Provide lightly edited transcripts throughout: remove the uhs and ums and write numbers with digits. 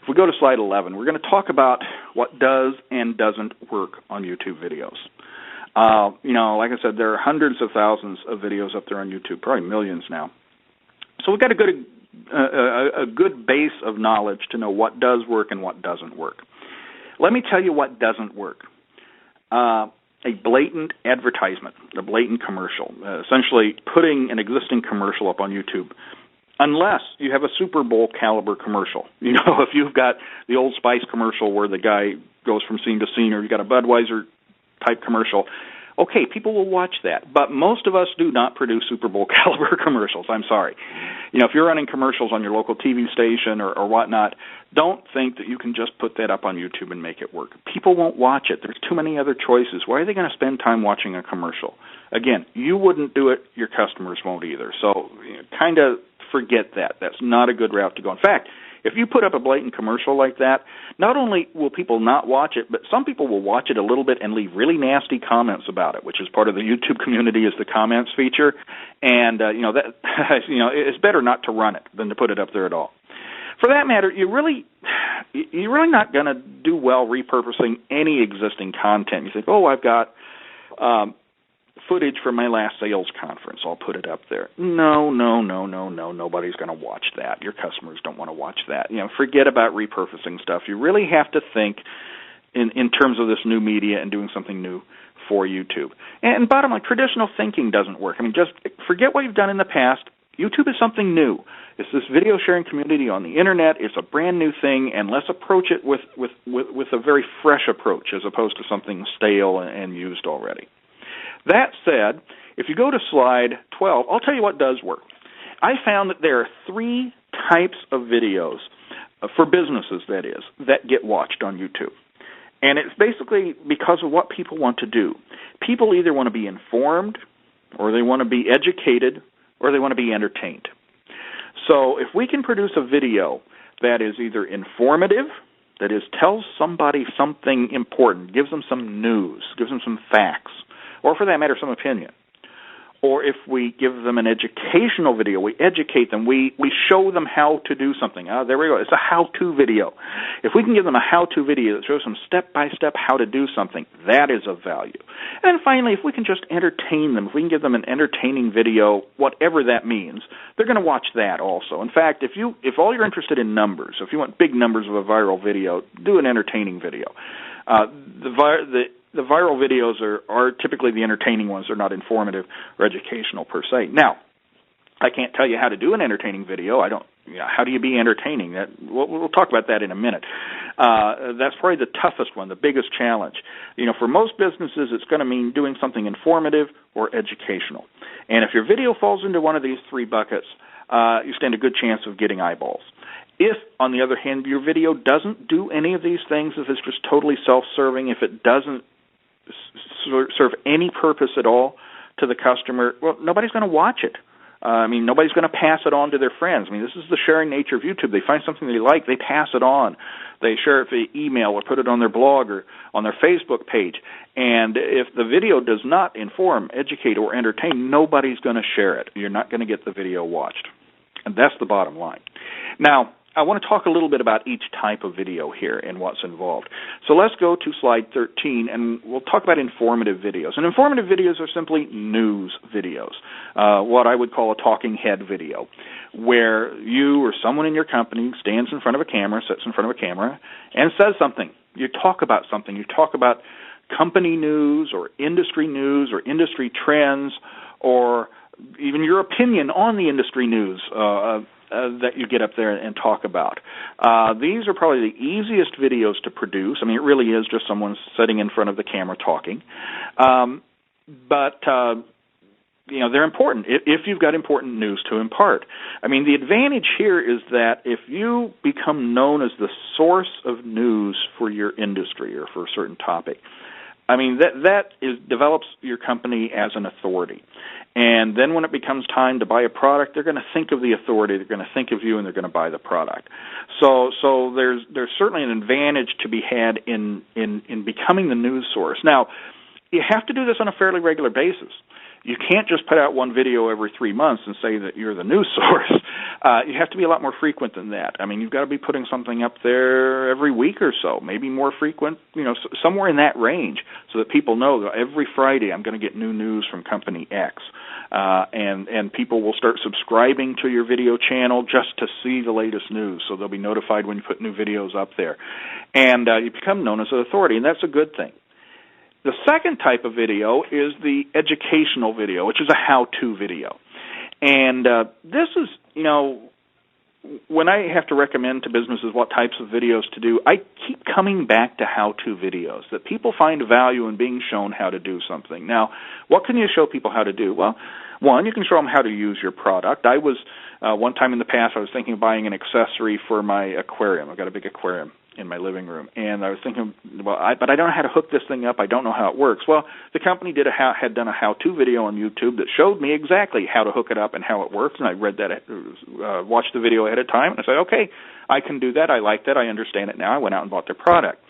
If we go to slide 11, we're going to talk about what does and doesn't work on YouTube videos. Like I said, there are hundreds of thousands of videos up there on YouTube, probably millions now. So we've got a good base of knowledge to know what does work and what doesn't work. Let me tell you what doesn't work. A blatant advertisement, a blatant commercial, essentially putting an existing commercial up on YouTube, unless you have a Super Bowl caliber commercial. If you've got the Old Spice commercial where the guy goes from scene to scene, or you've got a Budweiser type commercial, okay, people will watch that. But most of us do not produce Super Bowl caliber commercials. I'm sorry. If you're running commercials on your local TV station or whatnot, don't think that you can just put that up on YouTube and make it work. People won't watch it. There's too many other choices. Why are they going to spend time watching a commercial? Again, you wouldn't do it. Your customers won't either. So kind of forget that. That's not a good route to go. In fact, if you put up a blatant commercial like that, not only will people not watch it, but some people will watch it a little bit and leave really nasty comments about it, which is part of the YouTube community is the comments feature. And it's better not to run it than to put it up there at all. For that matter, you're really not going to do well repurposing any existing content. You think, I've got footage from my last sales conference. I'll put it up there. No. Nobody's going to watch that. Your customers don't want to watch that. Forget about repurposing stuff. You really have to think in terms of this new media and doing something new for YouTube. And bottom line, traditional thinking doesn't work. Just forget what you've done in the past. YouTube is something new. It's this video sharing community on the internet. It's a brand new thing, and let's approach it with a very fresh approach as opposed to something stale and used already. That said, if you go to slide 12, I'll tell you what does work. I found that there are 3 types of videos, for businesses that is, that get watched on YouTube. And it's basically because of what people want to do. People either want to be informed, or they want to be educated, or they want to be entertained. So if we can produce a video that is either informative, that is tells somebody something important, gives them some news, gives them some facts, or for that matter, some opinion. Or if we give them an educational video, we educate them, we show them how to do something. There we go. It's a how-to video. If we can give them a how-to video that shows them step-by-step how to do something, that is of value. And then finally, if we can just entertain them, if we can give them an entertaining video, whatever that means, they're going to watch that also. In fact, if all you're interested in numbers, if you want big numbers of a viral video, do an entertaining video. The viral videos are typically the entertaining ones. They're not informative or educational per se. Now, I can't tell you how to do an entertaining video. How do you be entertaining? We'll talk about that in a minute. That's probably the toughest one, the biggest challenge. For most businesses, it's going to mean doing something informative or educational. And if your video falls into one of these 3 buckets, you stand a good chance of getting eyeballs. If, on the other hand, your video doesn't do any of these things, if it's just totally self-serving, if it doesn't serve any purpose at all to the customer, well, nobody's going to watch it. Nobody's going to pass it on to their friends. This is the sharing nature of YouTube. They find something they like, they pass it on. They share it via email or put it on their blog or on their Facebook page. And if the video does not inform, educate, or entertain, nobody's going to share it. You're not going to get the video watched. And that's the bottom line. Now, I want to talk a little bit about each type of video here and what's involved. So let's go to slide 13, and we'll talk about informative videos. And informative videos are simply news videos, what I would call a talking head video, where you or someone in your company stands in front of a camera, sits in front of a camera, and says something. You talk about something. You talk about company news or industry trends, or even your opinion on the industry news that you get up there and talk about. These are probably the easiest videos to produce. It really is just someone sitting in front of the camera talking. But they're important if you've got important news to impart. The advantage here is that if you become known as the source of news for your industry or for a certain topic, that develops your company as an authority. And then when it becomes time to buy a product, they're going to think of the authority, they're going to think of you, and they're going to buy the product. So there's certainly an advantage to be had in becoming the news source. Now, you have to do this on a fairly regular basis. you can't just put out one video every 3 months and say that you're the news source. You have to be a lot more frequent than that. I mean, you've got to be putting something up there every week or so, maybe more frequent, somewhere in that range, so that people know that every Friday I'm going to get new news from company X. And people will start subscribing to your video channel just to see the latest news, so they'll be notified when you put new videos up there. And you become known as an authority, and that's a good thing. The second type of video is the educational video, which is a how-to video. And this is, when I have to recommend to businesses what types of videos to do, I keep coming back to how-to videos, that people find value in being shown how to do something. Now, what can you show people how to do? Well, one, you can show them how to use your product. I was, one time in the past, I was thinking of buying an accessory for my aquarium. I've got a big aquarium in my living room, and I was thinking, but I don't know how to hook this thing up. I don't know how it works. Well, the company had done a how-to video on YouTube that showed me exactly how to hook it up and how it works, and I read that, watched the video ahead of time, and I said, okay, I can do that. I like that. I understand it now. I went out and bought their product.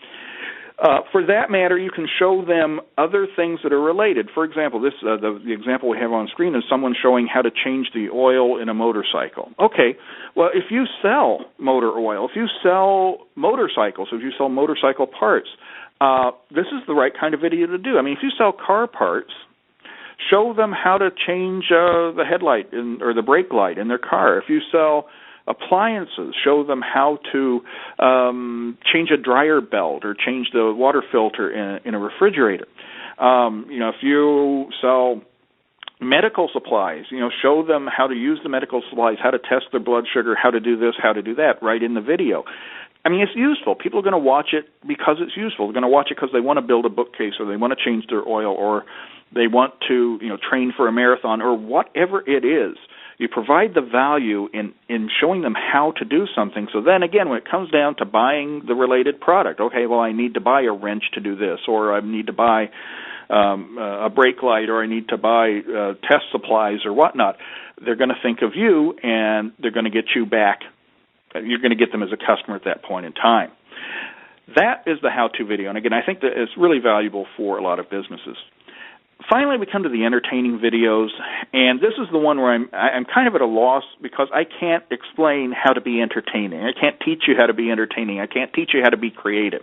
For that matter, you can show them other things that are related. For example, the example we have on screen is someone showing how to change the oil in a motorcycle. Okay, well, if you sell motor oil, if you sell motorcycles, if you sell motorcycle parts, this is the right kind of video to do. I mean, if you sell car parts, show them how to change the headlight or the brake light in their car. If you sell appliances, show them how to change a dryer belt or change the water filter in a refrigerator. If you sell medical supplies, show them how to use the medical supplies, how to test their blood sugar, how to do this, how to do that, right in the video. I mean, it's useful. People are going to watch it because it's useful. They're going to watch it because they want to build a bookcase, or they want to change their oil, or they want to, train for a marathon, or whatever it is. You provide the value in showing them how to do something. So then again, when it comes down to buying the related product, okay, well, I need to buy a wrench to do this, or I need to buy a brake light, or I need to buy test supplies or whatnot, they're going to think of you, and they're going to get you back. You're going to get them as a customer at that point in time. That is the how-to video. And again, I think that it's really valuable for a lot of businesses. Finally, we come to the entertaining videos, and this is the one where I'm kind of at a loss because I can't explain how to be entertaining. I can't teach you how to be entertaining. I can't teach you how to be creative.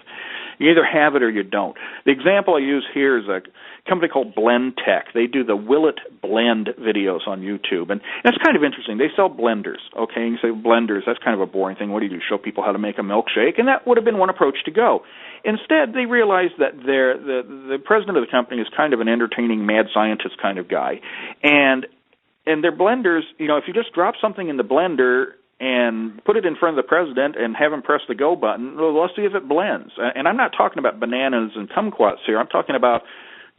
You either have it or you don't. The example I use here is a company called Blend Tech. They do the Will It Blend videos on YouTube, and it's kind of interesting. They sell blenders, okay? You say blenders, that's kind of a boring thing. What do you do, show people how to make a milkshake? And that would have been one approach to go. Instead, they realized that the president of the company is kind of an entertaining mad scientist kind of guy, and their blenders, if you just drop something in the blender and put it in front of the president and have him press the go button, well, let's see if it blends. And I'm not talking about bananas and kumquats here. I'm talking about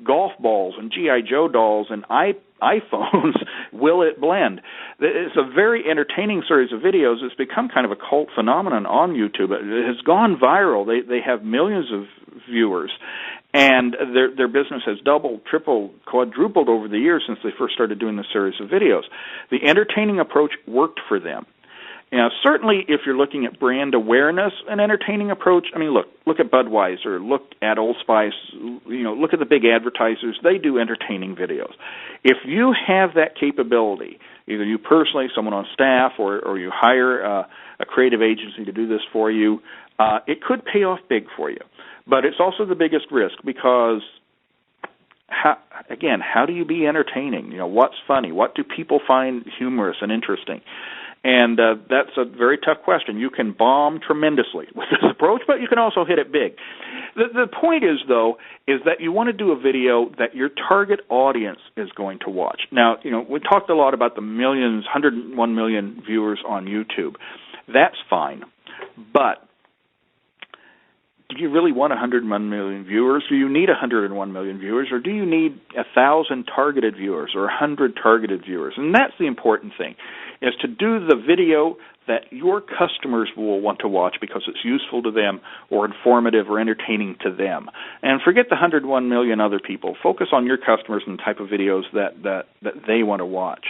golf balls and G.I. Joe dolls and iPhones. Will it blend? It's a very entertaining series of videos. It's become kind of a cult phenomenon on YouTube. It has gone viral. They have millions of viewers, and their business has doubled, tripled, quadrupled over the years since they first started doing this series of videos. The entertaining approach worked for them. Now, certainly if you're looking at brand awareness, an entertaining approach, I mean, look at Budweiser, look at Old Spice, look at the big advertisers. They do entertaining videos. If you have that capability, either you personally, someone on staff, or you hire a creative agency to do this for you, it could pay off big for you. But it's also the biggest risk because, how do you be entertaining? What's funny? What do people find humorous and interesting? And that's a very tough question. You can bomb tremendously with this approach, but you can also hit it big. The point is, though, is that you want to do a video that your target audience is going to watch. Now, we talked a lot about the millions, 101 million viewers on YouTube. That's fine, but do you really want 101 million viewers? Do you need 101 million viewers, or do you need 1,000 targeted viewers or 100 targeted viewers? And that's the important thing, is to do the video that your customers will want to watch because it's useful to them or informative or entertaining to them. And forget the 101 million other people. Focus on your customers and the type of videos that they want to watch.